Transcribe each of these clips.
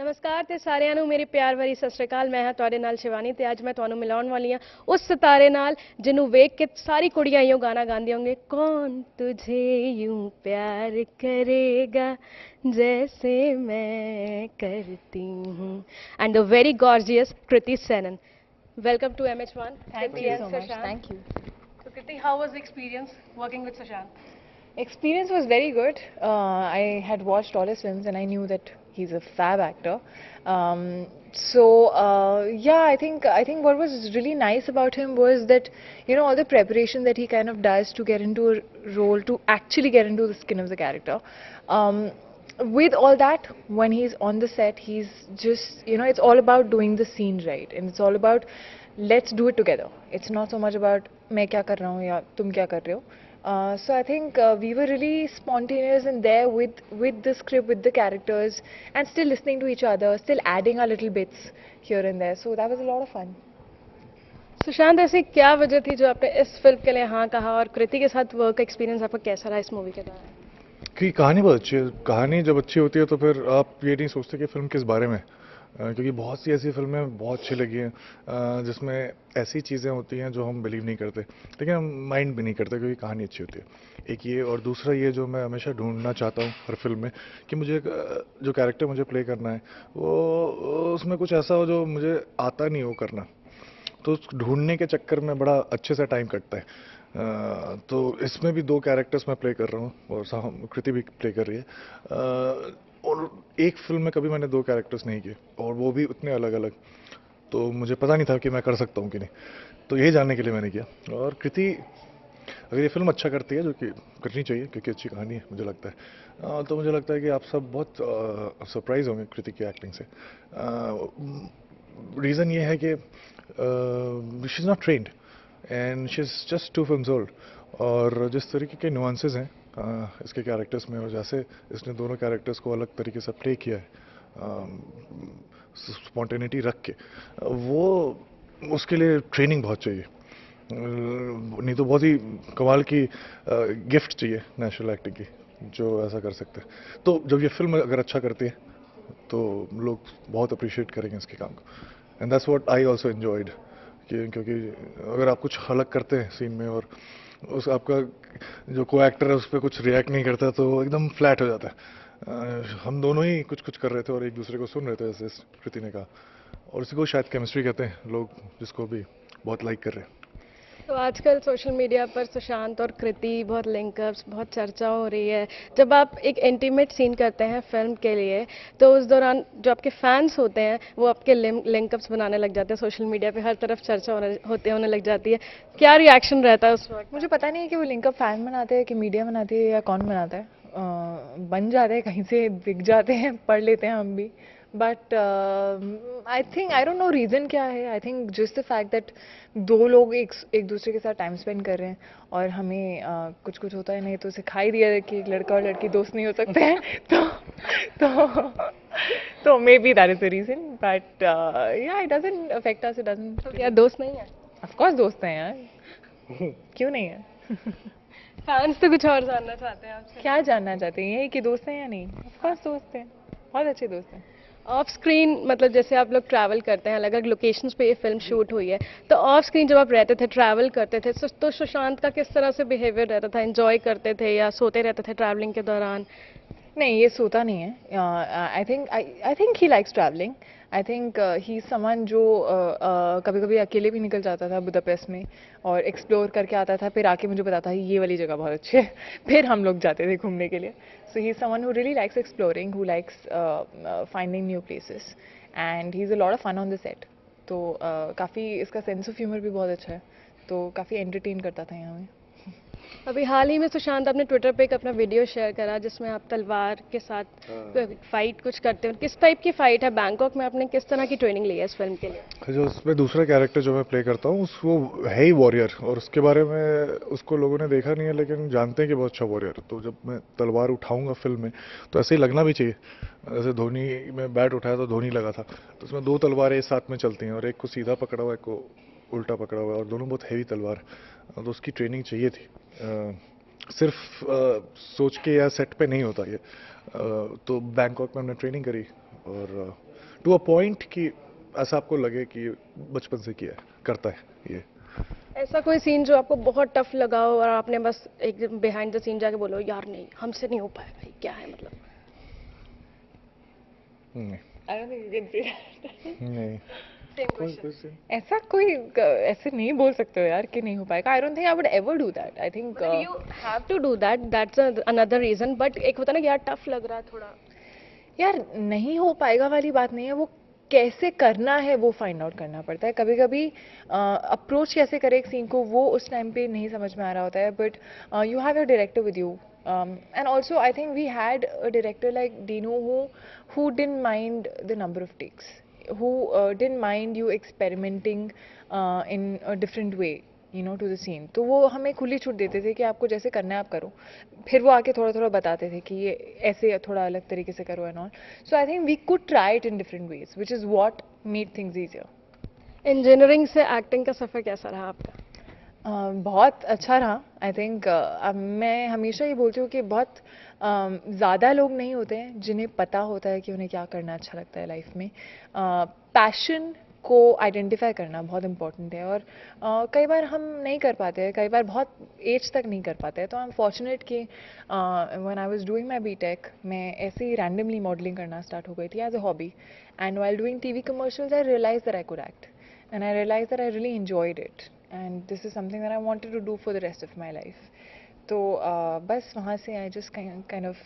नमस्कार ते सारिਆਂ ਨੂੰ मेरी प्यार भरी सत श्री अकाल। मैं हाँ ਤੁਹਾਡੇ ਨਾਲ शिवानी ते ਅੱਜ मैं ਤੁਹਾਨੂੰ ਮਿਲਾਉਣ वाली हाँ उस सितारे नाल ਜਿਹਨੂੰ ਵੇਖ के सारी कुड़ियां यूं गाना गांदी होंगे, कौन तुझे यूं प्यार करेगा जैसे मैं करती हूँ। And the very gorgeous Kriti Sanon. Welcome to MH1। Thank you so much. Thank you. So Kriti, how was the experience working with Sushant? Experience was very good. I had watched all his films and I knew that he's a fab actor. Yeah, I think what was really nice about him was that all the preparation that he kind of does to get into a role, to actually get into the skin of the character. With all that, when he's on the set, he's just it's all about doing the scene right, and it's all about let's do it together. It's not so much about मैं क्या कर रहा हूँ या तुम क्या कर रहे हो. So I think we were really spontaneous in there with the script, with the characters, and still listening to each other, still adding our little bits here and there. So that was a lot of fun. Sushant, ऐसी क्या वजह थी जो आपने इस film के लिए हाँ कहा, और कृति के साथ वर्क एक्सपीरियंस आपका कैसा रहा इस मूवी के दौरान? कि कहानी बहुत अच्छी है। कहानी जब अच्छी होती है तो फिर आप ये नहीं सोचते कि फिल्म किस बारे में क्योंकि बहुत सी ऐसी फिल्में बहुत अच्छी लगी हैं जिसमें ऐसी चीज़ें होती हैं जो हम बिलीव नहीं करते, लेकिन हम माइंड भी नहीं करते क्योंकि कहानी अच्छी होती है। एक ये, और दूसरा ये जो मैं हमेशा ढूंढना चाहता हूँ हर फिल्म में कि मुझे जो कैरेक्टर मुझे प्ले करना है वो उसमें कुछ ऐसा हो जो मुझे आता नहीं हो करना, तो उस ढूंढने के चक्कर में बड़ा अच्छे से टाइम कटता है। तो इसमें भी दो कैरेक्टर्स मैं प्ले कर रहा हूँ और कृति भी प्ले कर रही है, और एक फिल्म में कभी मैंने दो कैरेक्टर्स नहीं किए और वो भी उतने अलग अलग, तो मुझे पता नहीं था कि मैं कर सकता हूँ कि नहीं, तो यही जानने के लिए मैंने किया। और कृति अगर ये फिल्म अच्छा करती है, जो कि करनी चाहिए क्योंकि अच्छी कहानी है मुझे लगता है, तो मुझे लगता है कि आप सब बहुत सरप्राइज होंगे कृति की एक्टिंग से। रीज़न ये है कि she is not trend and she is just 2 films old, और जिस तरीके के नुआंसेस हैं इसके कैरेक्टर्स में, और जैसे इसने दोनों कैरेक्टर्स को अलग तरीके से प्ले किया है स्पॉन्टेनिटी रख के, वो उसके लिए ट्रेनिंग बहुत चाहिए, नहीं तो बहुत ही कमाल की गिफ्ट चाहिए नेचुरल एक्टिंग की जो ऐसा कर सकते हैं। तो जब ये फिल्म अगर अच्छा करती है तो लोग बहुत अप्रिशिएट करेंगे इसके काम को, and that's what I also enjoyed, क्योंकि अगर आप कुछ अलग करते हैं सीन में और उस आपका जो को एक्टर है उस पर कुछ रिएक्ट नहीं करता तो एकदम फ्लैट हो जाता है। हम दोनों ही कुछ कुछ कर रहे थे और एक दूसरे को सुन रहे थे, जैसे कृति ने कहा, और इसी को शायद केमिस्ट्री कहते हैं लोग, जिसको भी बहुत लाइक कर रहे हैं। तो आजकल सोशल मीडिया पर सुशांत और कृति बहुत लिंकअप्स, बहुत चर्चा हो रही है। जब आप एक इंटीमेट सीन करते हैं फिल्म के लिए तो उस दौरान जो आपके फैंस होते हैं वो आपके लिंकअप्स बनाने लग जाते हैं, सोशल मीडिया पे हर तरफ चर्चा होने लग जाती है। क्या रिएक्शन रहता है उस वक्त? मुझे पता नहीं है कि वो लिंकअप फैन बनाते हैं कि मीडिया बनाती है या कौन बनाता है। बन जाते हैं, कहीं से दिख जाते हैं, पढ़ लेते हैं हम भी, but I don't know reason क्या है। I think just the fact that दो लोग एक दूसरे के साथ टाइम स्पेंड कर रहे हैं और हमें कुछ कुछ होता है, नहीं तो सिखाई दिया है कि लड़का और लड़की दोस्त नहीं हो सकते हैं तो maybe that is the reason, but या it doesn't affect us, it doesn't. तो क्या दोस्त नहीं है? ऑफ कोर्स दोस्त हैं यार, क्यों नहीं है? फैंस तो कुछ और जानना चाहते हैं आपसे। क्या जानना चाहते हैं, यही कि दोस्त हैं या नहीं? ऑफ कोर्स दोस्त हैं, बहुत अच्छे दोस्त हैं। ऑफ स्क्रीन मतलब जैसे आप लोग ट्रैवल करते हैं, अलग अलग लोकेशंस पे ये फिल्म शूट हुई है, तो ऑफ स्क्रीन जब आप रहते थे, ट्रैवल करते थे, तो सुशांत का किस तरह से बिहेवियर रहता था? एंजॉय करते थे या सोते रहते थे ट्रैवलिंग के दौरान? नहीं, ये सोता नहीं है। I think he likes travelling. I think he is someone जो कभी कभी अकेले भी निकल जाता था बुदापेस्ट में और एक्सप्लोर करके आता था, फिर आके मुझे बताता है ये वाली जगह बहुत अच्छी है फिर हम लोग जाते थे घूमने के लिए। So he is someone who really likes exploring, who likes finding new places, and he is a lot of fun on the set. तो काफ़ी इसका सेंस ऑफ ह्यूमर भी बहुत अच्छा है, तो काफ़ी एंटरटेन करता था यहाँ में। अभी हाल ही में सुशांत आपने ट्विटर पे एक अपना वीडियो शेयर करा जिसमें आप तलवार के साथ फाइट कुछ करते हो। किस टाइप की फाइट है? बैंकॉक में आपने किस तरह की ट्रेनिंग ली है इस फिल्म के लिए? जो उसमें दूसरा कैरेक्टर जो मैं प्ले करता हूँ वो है ही वॉरियर, और उसके बारे में उसको लोगों ने देखा नहीं है लेकिन जानते हैं कि बहुत अच्छा वॉरियर है। तो जब मैं तलवार उठाऊंगा फिल्म में तो ऐसे ही लगना भी चाहिए, जैसे धोनी में बैट उठाया तो धोनी लगा था, तो उसमें दो तलवारें एक साथ में चलती हैं और एक को सीधा पकड़ा हुआ है, एक को उल्टा पकड़ा हुआ है, और दोनों बहुत हैवी तलवार, तो उसकी ट्रेनिंग चाहिए थी। सिर्फ सोच के या सेट पे नहीं होता ये, तो बैंकॉक में हमने ट्रेनिंग करी और टू अ पॉइंट कि ऐसा आपको लगे कि बचपन से किया है, करता है ये। ऐसा कोई सीन जो आपको बहुत टफ लगा हो और आपने बस एक बिहाइंड द सीन जाके बोलो यार नहीं हमसे नहीं हो पाएगा, ये क्या है मतलब? नहीं I don't think you can say that. नहीं सेम कोई क्वेश्चन। कोई scene? ऐसा कोई ऐसे नहीं बोल सकते हो यार कि नहीं हो पाएगा. I don't think I would ever do that. I think you have to do that, that's another reason, but एक होता है ना कि यार टफ लग रहा है थोड़ा। यार नहीं हो पाएगा वाली बात नहीं है, वो कैसे करना है वो फाइंड आउट करना पड़ता है. कभी कभी अप्रोच कैसे करें एक सीन को वो उस टाइम पे नहीं समझ में आ रहा होता है, but you have your director with you. And also I think we had a director like Dino who didn't mind the number of takes, who didn't mind you experimenting in a different way, you know, to the scene. तो वो हमें खुली छूट देते थे कि आपको जैसे करना है आप करो. फिर वो आके थोड़ा थोड़ा बताते थे कि ये ऐसे थोड़ा अलग तरीके से करो and all. So I think we could try it in different ways which is what made things easier. Engineering से एक्टिंग का सफर कैसा रहा आपका? बहुत अच्छा रहा. आई थिंक मैं हमेशा ये बोलती हूँ कि बहुत ज़्यादा लोग नहीं होते हैं जिन्हें पता होता है कि उन्हें क्या करना अच्छा लगता है लाइफ में. पैशन को आइडेंटिफाई करना बहुत इम्पॉर्टेंट है, और कई बार हम नहीं कर पाते हैं, कई बार बहुत एज तक नहीं कर पाते हैं. तो आई एम फॉर्चुनेट कि when I was doing my BTech मैं ऐसे ही रैंडमली मॉडलिंग करना स्टार्ट हो गई थी as a hobby. And while doing TV commercials I realise that I could act, and I realized that I really enjoyed it, and this is something that I wanted to do for the rest of my life. तो बस वहाँ से I just kind of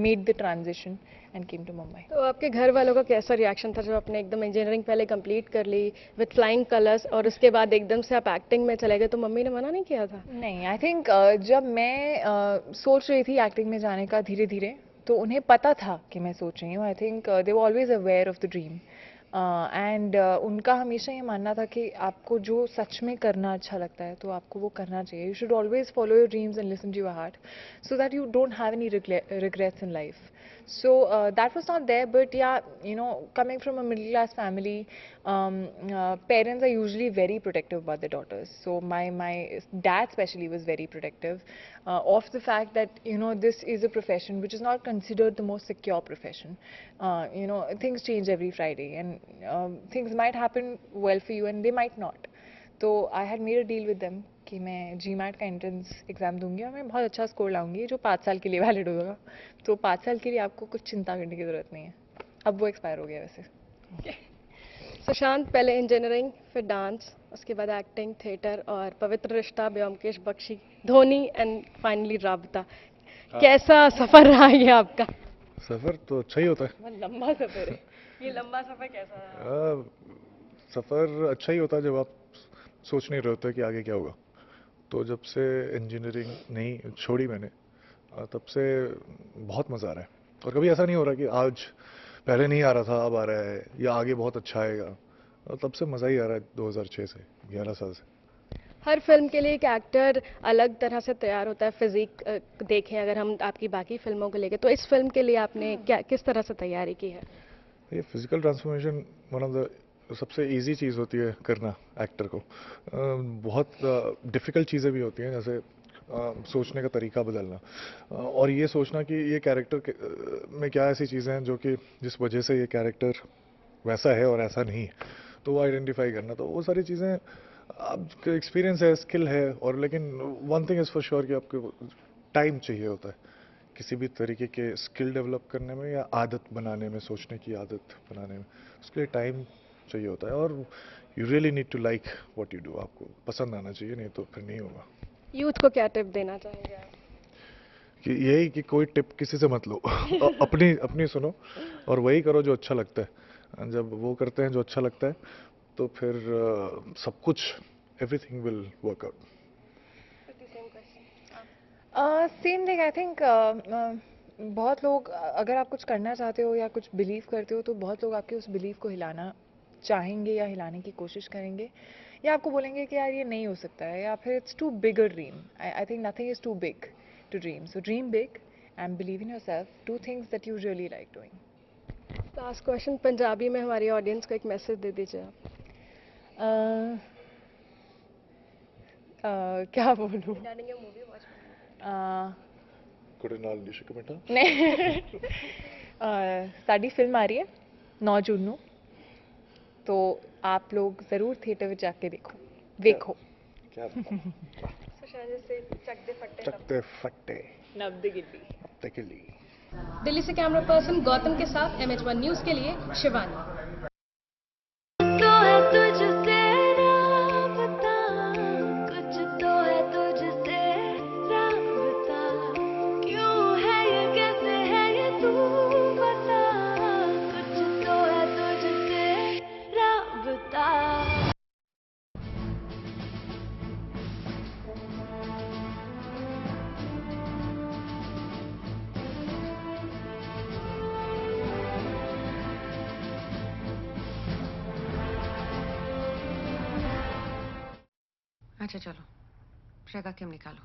made the transition and came to Mumbai. तो आपके घर वालों का कैसा रिएक्शन था जब आपने एकदम इंजीनियरिंग पहले कंप्लीट कर ली विथ फ्लाइंग कलर्स और उसके बाद एकदम से आप एक्टिंग में चले गए, तो मम्मी ने मना नहीं किया था? नहीं, आई थिंक जब मैं सोच रही थी एक्टिंग में जाने का धीरे धीरे, तो उन्हें पता था कि मैं सोच रही हूँ. I think they were always aware of the dream. And उनका हमेशा ये मानना था कि आपको जो सच में करना अच्छा लगता है तो आपको वो करना चाहिए. You should always follow your dreams and listen to your heart so that you don't have any regrets in life. So that was not there, but yeah, you know, coming from a middle class family, parents are usually very protective about their daughters. So my dad especially was very protective of the fact that, you know, this is a profession which is not considered the most secure profession. You know, things change every Friday, and things might happen well for you and they might not. तो I had made a deal with them कि मैं GMAT का entrance exam दूंगी और मैं बहुत अच्छा score लाऊंगी जो 5 साल के लिए वैलिड होगा. तो 5 साल के लिए आपको कुछ चिंता करने की ज़रूरत नहीं है. अब वो एक्सपायर हो गया वैसे. सुशांत पहले इंजीनियरिंग, फिर डांस, उसके बाद एक्टिंग, थिएटर और पवित्र रिश्ता, ब्योमकेश बख्शी, धोनी एंड फाइनली राबता. कैसा सफर रहा ये आपका? सफ़र तो अच्छा ही होता है. बहुत लंबा सफ़र है. ये लंबा सफर कैसा रहा? सफ़र अच्छा ही होता है जब आप सोच नहीं रहे होते कि आगे क्या होगा. तो जब से इंजीनियरिंग नहीं छोड़ी मैंने, तब से बहुत मज़ा आ रहा है. और कभी ऐसा नहीं हो रहा कि आज पहले नहीं आ रहा था अब आ रहा है, या आगे बहुत अच्छा आएगा. और तब से मज़ा ही आ रहा है 2006 से, 11 साल से. हर फिल्म के लिए एक एक्टर अलग तरह से तैयार होता है, फिजिक देखें अगर हम आपकी बाकी फिल्मों को लेके, तो इस फिल्म के लिए आपने क्या किस तरह से तैयारी की है? ये physical transformation one of the सबसे इजी चीज़ होती है करना एक्टर को. बहुत डिफ़िकल्ट चीज़ें भी होती हैं, जैसे सोचने का तरीका बदलना, और ये सोचना कि ये कैरेक्टर में क्या ऐसी चीज़ें हैं जो कि जिस वजह से ये कैरेक्टर वैसा है और ऐसा नहीं है, तो वो आइडेंटिफाई करना. तो वो सारी चीज़ें आपका एक्सपीरियंस है, स्किल है. और लेकिन one thing is for sure कि आपको टाइम चाहिए होता है किसी भी तरीके के स्किल डेवलप करने में या आदत बनाने में, सोचने की आदत बनाने में. उसके लिए टाइम चाहिए होता है, और you really need to like what you do. आपको पसंद आना चाहिए, नहीं तो फिर नहीं होगा. यूथ को क्या टिप देना चाहेंगे आप? कि यही कि कोई टिप किसी से मत लो. अपनी अपनी सुनो और वही करो जो अच्छा लगता है. जब वो करते हैं जो अच्छा लगता है तो फिर सब कुछ everything will work out. Same thing. I think बहुत लोग अगर आप कुछ करना चाहते हो या कुछ बिलीव करते हो तो बहुत लोग आपके उस बिलीव को हिलाना चाहेंगे या हिलाने की कोशिश करेंगे, या आपको बोलेंगे कि यार ये नहीं हो सकता है, या फिर it's too big a dream. I think nothing is too big to dream. So dream big and believe in yourself. Do things that you really like doing. Last question, Punjabi में हमारी ऑडियंस को एक मैसेज दे दीजिए आप. क्या बोलूँ? कुड़े नाल दी शिकमेटा. नहीं. साड़ी फिल्म आ रही है 9 जून ਨੂੰ तो आप लोग ज़रूर थिएटर में जाके देखो क्या सुशांत से चकदे फट्टे चकते फट्टे नब्दे गिल्ली अब तक के लिए दिल्ली से कैमरा पर्सन गौतम के साथ MH1 न्यूज़ के लिए शिवानी। तो है तुझसे राबता, कुछ तो है तुझसे राबता, क्यों है ये कैसे है ये तू बता, कुछ तो है तुझसे राबता। अच्छा चलो, शेगा किम निकालो।